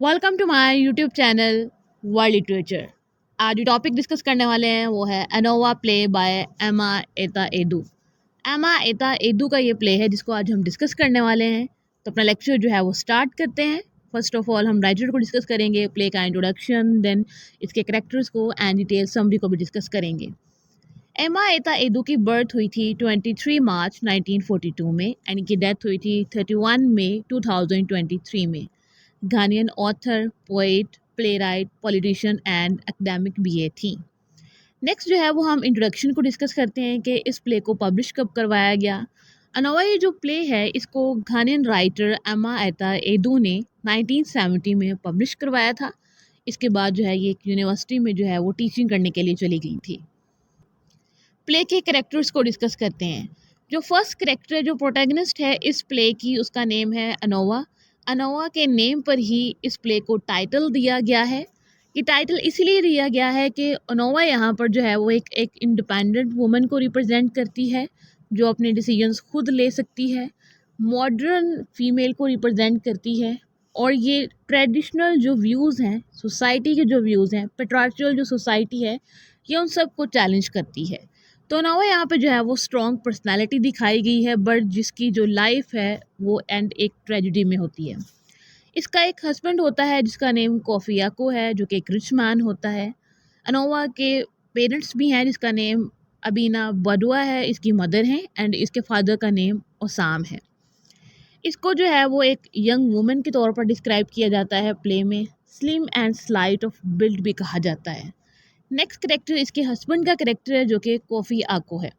Welcome to my YouTube channel world literature. आज जो topic discuss करने वाले हैं वो है एनोवा प्ले बाय एमा एता एडू। एमा एता एडू का ये प्ले है जिसको आज हम डिस्कस करने वाले हैं। तो अपना लेक्चर जो है वो स्टार्ट करते हैं। फर्स्ट ऑफ ऑल हम राइटर को डिस्कस करेंगे, प्ले का इंट्रोडक्शन, देन इसके कैरेक्टर्स को एंड डिटेल समरी को भी डिस्कस करेंगे। एमा एता एडू की बर्थ हुई थी 23 मार्च 1942 में एंड इनकी डेथ हुई थी 31 मई 2023 में। Ghanaian author, poet, playwright, politician and academic BA थी। नेक्स्ट जो है वो हम इंट्रोडक्शन को डिस्कस करते हैं कि इस प्ले को पब्लिश कब करवाया गया। अनोवा ये जो प्ले है इसको घानियन राइटर एमा एता एडू ने 1970 में पब्लिश करवाया था। इसके बाद जो है ये एक यूनिवर्सिटी में जो है वो टीचिंग करने के लिए चली गई थी। प्ले के कैरेक्टर्स को डिस्कस करते हैं। जो फर्स्ट कैरेक्टर जो प्रोटैगनिस्ट है इस प्ले की उसका नेम है अनोवा। अनोवा के नेम पर ही इस प्ले को टाइटल दिया गया है। ये टाइटल इसीलिए दिया गया है कि अनोवा यहाँ पर जो है वो एक इंडिपेंडेंट वुमन को रिप्रेजेंट करती है जो अपने डिसीजंस खुद ले सकती है, मॉडर्न फीमेल को रिप्रेजेंट करती है और ये ट्रेडिशनल जो व्यूज़ हैं, सोसाइटी के जो व्यूज़ हैं, पेट्रार्चियल जो सोसाइटी है, ये उन सब को चैलेंज करती है। तो नवा यहाँ पे जो है वो स्ट्रॉन्ग पर्सनालिटी दिखाई गई है बट जिसकी जो लाइफ है वो एंड एक ट्रेजिडी में होती है। इसका एक हस्बैंड होता है जिसका नेम कॉफी याको है जो कि एक रिच मैन होता है। अनोवा के पेरेंट्स भी हैं जिसका नेम अबीना बडुआ है, इसकी मदर हैं एंड इसके फादर का नेम ओसाम है। इसको जो है वो एक यंग वुमन के तौर पर डिस्क्राइब किया जाता है प्ले में। Slim and slight of build भी कहा जाता है। नेक्स्ट करेक्टर इसके हस्बैंड का करेक्टर है जो कि कॉफ़ी आको है।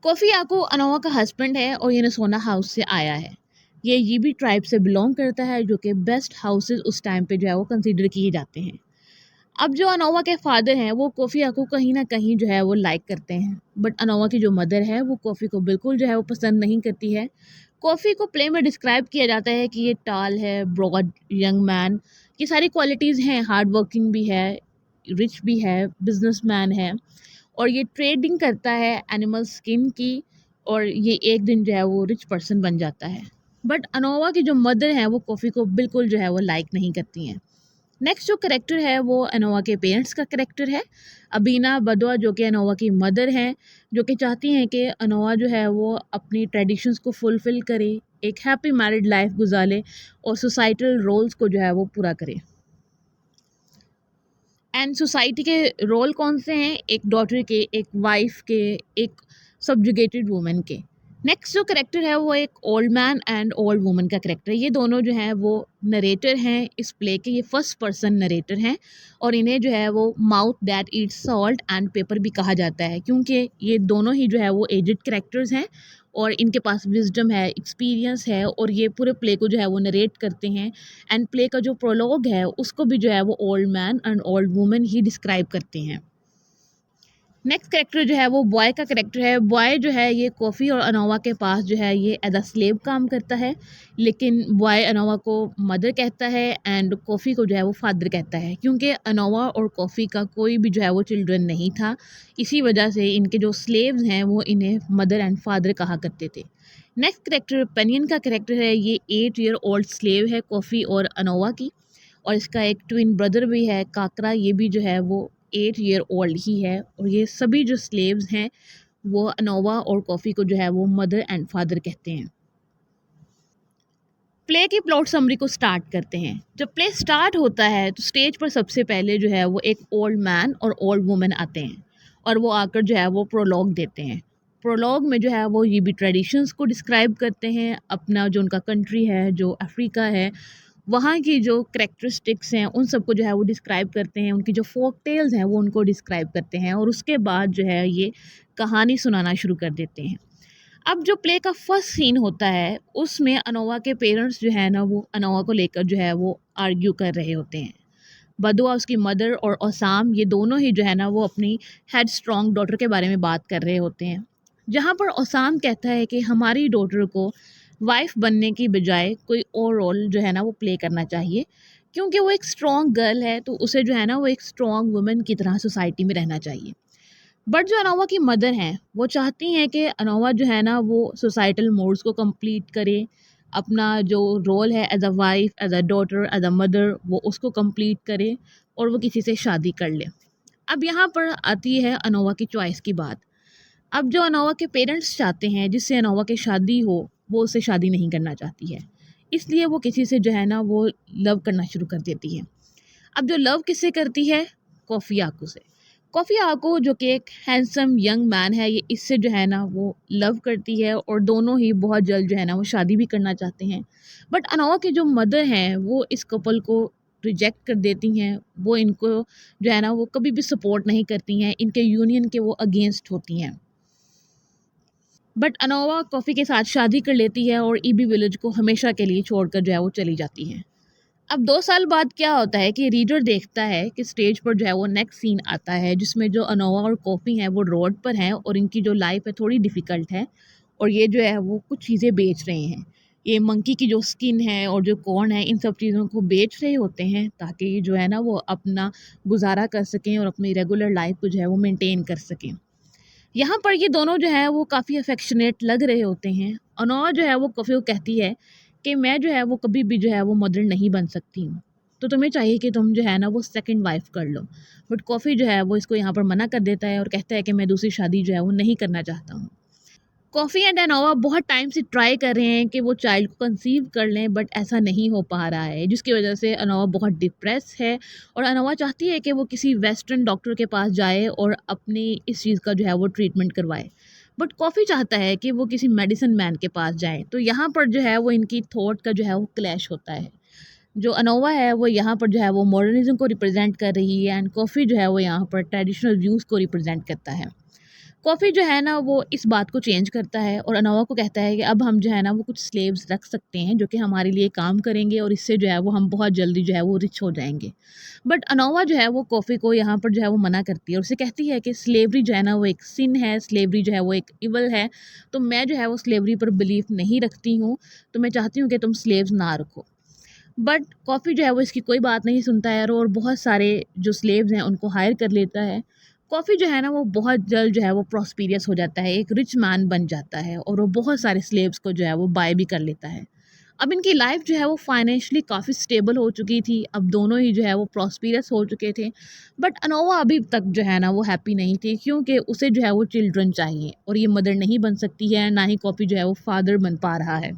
कॉफ़ी आको अनोवा का हस्बैंड है और ये नसोना हाउस से आया है। ये यीबी ट्राइब से बिलोंग करता है जो कि बेस्ट हाउसेस उस टाइम पे जो है वो कंसीडर किए जाते हैं। अब जो अनोवा के फादर हैं वो कॉफ़ी आको कहीं ना कहीं जो है वो लाइक करते हैं बट अनोवा की जो मदर है वो कॉफ़ी को बिल्कुल जो है वो पसंद नहीं करती है। कॉफ़ी को प्ले में डिस्क्राइब किया जाता है कि ये टाल है, ब्रॉड यंग मैन, ये सारी क्वालिटीज़ हैं, हार्ड वर्किंग भी है, रिच भी है, बिजनेसमैन है और ये ट्रेडिंग करता है एनिमल स्किन की और ये एक दिन जो है वो रिच पर्सन बन जाता है। बट अनोवा की जो मदर है वो कॉफ़ी को बिल्कुल जो है वो लाइक नहीं करती हैं। नेक्स्ट जो करेक्टर है वो अनोवा के पेरेंट्स का करेक्टर है। अबीना बदवा जो कि अनोवा की मदर हैं जो कि चाहती हैं कि अनोवा जो है वो अपनी ट्रेडिशंस को फुलफ़िल करे, एक हैप्पी मैरिड लाइफ गुजारे और सोसाइटल रोल्स को जो है वो पूरा करे। एंड सोसाइटी के रोल कौन से हैं? एक डॉटर के, एक वाइफ के, एक सब्जुगेटेड वुमेन के। नेक्स्ट जो करेक्टर है वो एक old man and old woman का करेक्टर है। ये दोनों जो हैं वो नरेटर हैं इस प्ले के, ये फर्स्ट पर्सन नरेटर हैं और इन्हें जो है वो mouth that eats salt and paper भी कहा जाता है क्योंकि ये दोनों ही जो है वो एजड करेक्टर्स हैं और इनके पास विजडम है, एक्सपीरियंस है और ये पूरे प्ले को जो है वो नरेट करते हैं। एंड प्ले का जो प्रोलॉग है उसको भी जो है वो old man and old woman he describe करते हैं। नेक्स्ट करेक्टर जो है वो बॉय का करेक्टर है। बॉय जो है ये कॉफ़ी और अनोवा के पास जो है ये एज अ स्लेव काम करता है लेकिन बॉय अनोवा को मदर कहता है एंड कॉफ़ी को जो है वो फादर कहता है क्योंकि अनोवा और कॉफ़ी का कोई भी जो है वो चिल्ड्रन नहीं था। इसी वजह से इनके जो स्लेव्स हैं वो इन्हें मदर एंड फादर कहा करते थे। नेक्स्ट करेक्टर पेनियन का करेक्टर है। ये 8 ईयर ओल्ड स्लेव है कॉफ़ी और अनोवा की और इसका एक ट्विन ब्रदर भी है काकरा, ये भी जो है वो 8 ईयर ओल्ड ही है और ये सभी जो स्लेव्स हैं वो अनोवा और कॉफ़ी को जो है वो मदर एंड फादर कहते हैं। प्ले की प्लॉट समरी को स्टार्ट करते हैं। जब प्ले स्टार्ट होता है तो स्टेज पर सबसे पहले जो है वो एक ओल्ड मैन और ओल्ड वुमन आते हैं और वो आकर जो है वो प्रोलॉग देते हैं। प्रोलॉग में जो है वो ये भी ट्रेडिशंस को डिस्क्राइब करते हैं, अपना जो उनका कंट्री है, जो अफ्रीका है, वहाँ की जो करैक्टरिस्टिक्स हैं उन सबको जो है वो डिस्क्राइब करते हैं, उनकी जो फोक टेल्स हैं वो उनको डिस्क्राइब करते हैं और उसके बाद जो है ये कहानी सुनाना शुरू कर देते हैं। अब जो प्ले का फर्स्ट सीन होता है उसमें अनोवा के पेरेंट्स जो है ना वो अनोवा को लेकर जो है वो आर्ग्यू कर रहे होते हैं। बदुआ उसकी मदर और ओसाम ये दोनों ही जो है ना वो अपनी हेड स्ट्रॉन्ग डॉटर के बारे में बात कर रहे होते हैं। जहाँ पर ओसाम कहता है कि हमारी डॉटर को वाइफ बनने की बजाय कोई और रोल जो है ना वो प्ले करना चाहिए क्योंकि वो एक स्ट्रॉन्ग गर्ल है तो उसे जो है ना वो एक स्ट्रॉन्ग वुमेन की तरह सोसाइटी में रहना चाहिए। बट जो अनोवा की मदर हैं वो चाहती हैं कि अनोवा जो है ना वो सोसाइटल मोड्स को कंप्लीट करे, अपना जो रोल है as a wife, as a daughter, as a mother, वो उसको कंप्लीट करे और वो किसी से शादी कर ले। अब यहाँ पर आती है अनोवा की चॉइस की बात। अब जो अनोवा के पेरेंट्स चाहते हैं जिससे अनोवा की शादी हो, वो उससे शादी नहीं करना चाहती है। इसलिए वो किसी से जो है ना वो लव करना शुरू कर देती है। अब जो लव किससे करती है? कॉफ़ी आकू से। कॉफ़ी आकू जो कि एक हैंडसम यंग मैन है, ये इससे जो है ना वो लव करती है और दोनों ही बहुत जल्द जो है ना वो शादी भी करना चाहते हैं। बट अनोवा के जो मदर हैं वो इस कपल को रिजेक्ट कर देती हैं। वो इनको जो है ना वो कभी भी सपोर्ट नहीं करती हैं, इनके यूनियन के वो अगेंस्ट होती हैं। बट अनोवा कॉफ़ी के साथ शादी कर लेती है और ईबी विलेज को हमेशा के लिए छोड़कर जो है वो चली जाती है। अब 2 साल बाद क्या होता है कि रीडर देखता है कि स्टेज पर जो है वो नेक्स्ट सीन आता है जिसमें जो अनोवा और कॉफ़ी हैं वो रोड पर हैं और इनकी जो लाइफ है थोड़ी डिफ़िकल्ट है और ये जो है वो कुछ चीज़ें बेच रहे हैं। ये मंकी की जो स्किन है और जो कॉर्न है इन सब चीज़ों को बेच रहे होते हैं ताकि ये जो है ना वो अपना गुज़ारा कर सकें और अपनी रेगुलर लाइफ को जो है वो मेंटेन कर सकें। यहाँ पर ये दोनों जो है वो काफ़ी अफेक्शनेट लग रहे होते हैं। अनोआ जो है वो कॉफ़ी को कहती है कि मैं जो है वो कभी भी जो है वो मदर नहीं बन सकती हूँ, तो तुम्हें चाहिए कि तुम जो है ना वो सेकंड वाइफ़ कर लो। बट कॉफ़ी जो है वो इसको यहाँ पर मना कर देता है और कहता है कि मैं दूसरी शादी जो है वो नहीं करना चाहता हूँ। कॉफ़ी एंड एनोवा बहुत टाइम से ट्राई कर रहे हैं कि वो चाइल्ड को कंसीव कर लें बट ऐसा नहीं हो पा रहा है जिसकी वजह से अनोवा बहुत डिप्रेस है और अनोवा चाहती है कि वो किसी वेस्टर्न डॉक्टर के पास जाए और अपनी इस चीज़ का जो है वो ट्रीटमेंट करवाए। बट कॉफ़ी चाहता है कि वो किसी मेडिसिन मैन के पास जाए। तो यहाँ पर जो है वो इनकी थॉट का जो है वो क्लैश होता है। जो अनोवा है वो यहाँ पर जो है वो मॉडर्निज्म को रिप्रेजेंट कर रही है एंड कॉफ़ी जो है वो यहाँ पर ट्रेडिशनल व्यूज़ को रिप्रेजेंट करता है। कॉफ़ी जो है ना वो इस बात को चेंज करता है और अनोवा को कहता है कि अब हम जो है ना वो कुछ स्लेव्स रख सकते हैं जो कि हमारे लिए काम करेंगे और इससे जो है वो हम बहुत जल्दी जो है वो रिच हो जाएंगे। बट अनोवा जो है वो कॉफ़ी को यहाँ पर जो है वो मना करती है और उसे कहती है कि स्लेवरी जो है ना वो एक सिन है, स्लेवरी जो है वो एक इवल है। तो मैं जो है वो स्लेवरी पर बिलीव नहीं रखती हूँ, तो मैं चाहती हूँ कि तुम स्लेव्स ना रखो। बट कॉफ़ी जो है वो इसकी कोई बात नहीं सुनता है और बहुत सारे जो स्लेव्स हैं उनको हायर कर लेता है। कॉफ़ी जो है ना वो बहुत जल्द जो है वो प्रॉस्पेरियस हो जाता है, एक रिच मैन बन जाता है और वो बहुत सारे स्लेव्स को जो है वो बाय भी कर लेता है। अब इनकी लाइफ जो है वो फाइनेंशियली काफ़ी स्टेबल हो चुकी थी, अब दोनों ही जो है वो प्रॉस्पेरियस हो चुके थे। बट अनोवा अभी तक जो है ना वो हैप्पी नहीं थी क्योंकि उसे जो है वो चिल्ड्रन चाहिए और ये मदर नहीं बन सकती है, ना ही कॉफ़ी जो है वो फादर बन पा रहा है।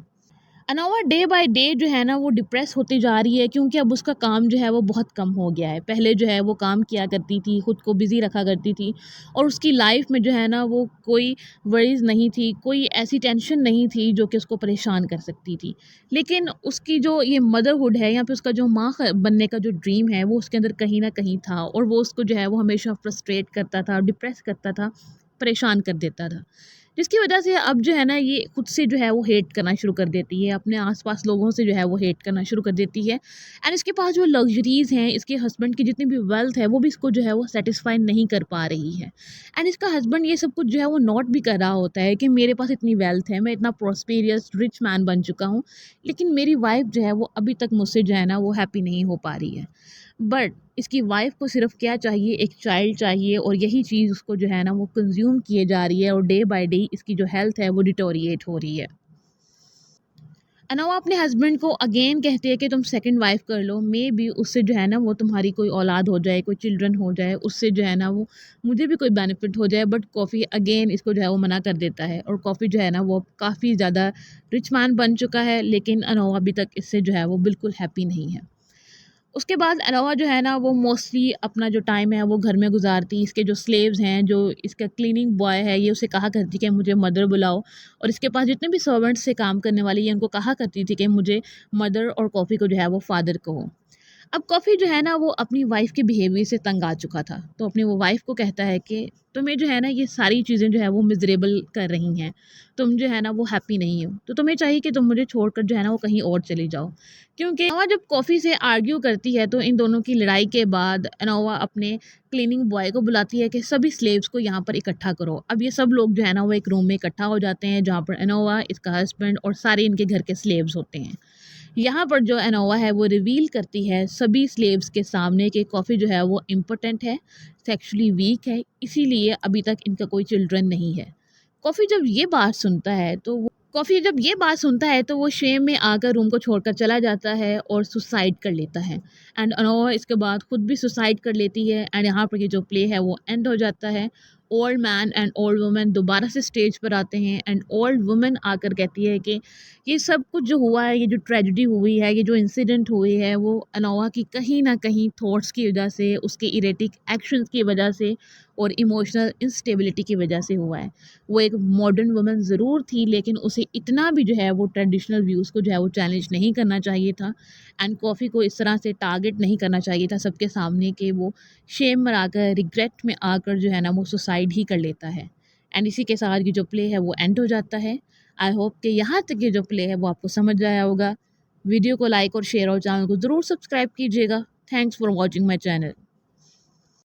अनोवा डे बाय डे जो है ना वो डिप्रेस होती जा रही है क्योंकि अब उसका काम जो है वो बहुत कम हो गया है। पहले जो है वो काम किया करती थी, खुद को बिज़ी रखा करती थी और उसकी लाइफ में जो है ना वो कोई वरीज़ नहीं थी, कोई ऐसी टेंशन नहीं थी जो कि उसको परेशान कर सकती थी। लेकिन उसकी जो ये मदरहुड है या फिर उसका जो माँ बनने का जो ड्रीम है वो उसके अंदर कहीं न कहीं था और वो उसको जो है वो हमेशा फ्रस्ट्रेट करता था, डिप्रेस करता था, परेशान कर देता था। जिसकी वजह से अब जो है ना ये खुद से जो है वो हेट करना शुरू कर देती है, अपने आस-पास लोगों से जो है वो हेट करना शुरू कर देती है। एंड इसके पास जो लग्ज़रीज़ हैं, इसके हस्बैंड की जितनी भी वेल्थ है, वो भी इसको जो है वो सैटिस्फाई नहीं कर पा रही है। एंड इसका हस्बैंड ये सब कुछ जो है वो नोट भी कर रहा होता है कि मेरे पास इतनी वेल्थ है, मैं इतना प्रॉस्पेरियस रिच मैन बन चुका हूँ, लेकिन मेरी वाइफ़ जो है वो अभी तक मुझसे जो है ना वो हैप्पी नहीं हो पा रही है। बट इसकी वाइफ़ को सिर्फ़ क्या चाहिए, एक चाइल्ड चाहिए और यही चीज़ उसको जो है ना वो कंज़्यूम किए जा रही है और डे बाय डे इसकी जो हेल्थ है वो डिटोरिएट हो रही है। अनवा अपने हस्बैंड को अगेन कहती है कि तुम सेकंड वाइफ़ कर लो, मे बी उससे जो है ना वो तुम्हारी कोई औलाद हो जाए, कोई चिल्ड्रन हो जाए, उससे जो है ना वो मुझे भी कोई बेनिफिट हो जाए। बट कॉफ़ी अगेन इसको जो है वो मना कर देता है और कॉफ़ी जो है ना वो काफ़ी ज़्यादा रिच मैन बन चुका है, लेकिन अनवा अभी तक इससे जो है वो बिल्कुल हैप्पी नहीं है। उसके बाद अलावा जो है ना वो मोस्टली अपना जो टाइम है वो घर में गुजारती। इसके जो स्लेव्स हैं, जो इसका क्लीनिंग बॉय है, ये उसे कहा करती कि मुझे मदर बुलाओ और इसके पास जितने भी सर्वेंट्स से काम करने वाले ये उनको कहा करती थी कि मुझे मदर और कॉफ़ी को जो है वो फादर कहो। अब कॉफ़ी जो है ना वो अपनी वाइफ़ के बिहेवियर से तंग आ चुका था, तो अपनी वो वाइफ़ को कहता है कि तुम्हें जो है ना ये सारी चीज़ें जो है वो मिज़रेबल कर रही हैं, तुम जो है ना वो हैप्पी नहीं हो, तो तुम्हें चाहिए कि तुम मुझे छोड़कर जो है ना वो कहीं और चली जाओ। क्योंकि अनोवा जब कॉफ़ी से आर्ग्यू करती है तो इन दोनों की लड़ाई के बाद अनोवा अपने क्लीनिंग बॉय को बुलाती है कि सभी स्लेव्स को यहाँ पर इकट्ठा करो। अब ये सब लोग जो है ना वो एक रूम में इकट्ठा हो जाते हैं जहाँ पर अनोवा, इसका हस्बैंड और सारे इनके घर के स्लेव्स होते हैं। यहाँ पर जो एनोवा है वो रिवील करती है सभी स्लेव्स के सामने कि कॉफ़ी जो है वो इम्पोर्टेंट है, सेक्सुअली वीक है, इसीलिए अभी तक इनका कोई चिल्ड्रन नहीं है। कॉफ़ी जब ये बात सुनता है तो वो कॉफ़ी जब ये बात सुनता है तो वो शेम में आकर रूम को छोड़कर चला जाता है और सुसाइड कर लेता है। एंड अनोवा इसके बाद खुद भी सुसाइड कर लेती है एंड यहाँ पर ये जो प्ले है वो एंड हो जाता है। Old man and old woman दोबारा से स्टेज पर आते हैं एंड ओल्ड वुमन आकर कहती है कि ये सब कुछ जो हुआ है, ये जो ट्रेजिडी हुई है, ये जो इंसिडेंट हुई है, वो अनोवा की कहीं ना कहीं थॉट्स की वजह से, उसके इरेटिक एक्शंस की वजह से और इमोशनल इंस्टेबिलिटी की वजह से हुआ है। वो एक मॉडर्न वुमन ज़रूर थी, लेकिन उसे इतना भी जो है वो ट्रेडिशनल व्यूज़ को जो है वो चैलेंज नहीं करना चाहिए था एंड कॉफ़ी को इस तरह से टारगेट नहीं करना चाहिए था सबके सामने कि वो शेम में आकर, रिग्रेट में आकर जो है ना वो सुसाइड ही कर लेता है। एंड इसी के साथ ये जो प्ले है वो एंड हो जाता है। आई होप कि यहाँ तक ये जो प्ले है वो आपको समझ आया होगा। वीडियो को लाइक और शेयर और चैनल को ज़रूर सब्सक्राइब कीजिएगा। Thanks for watching my channel.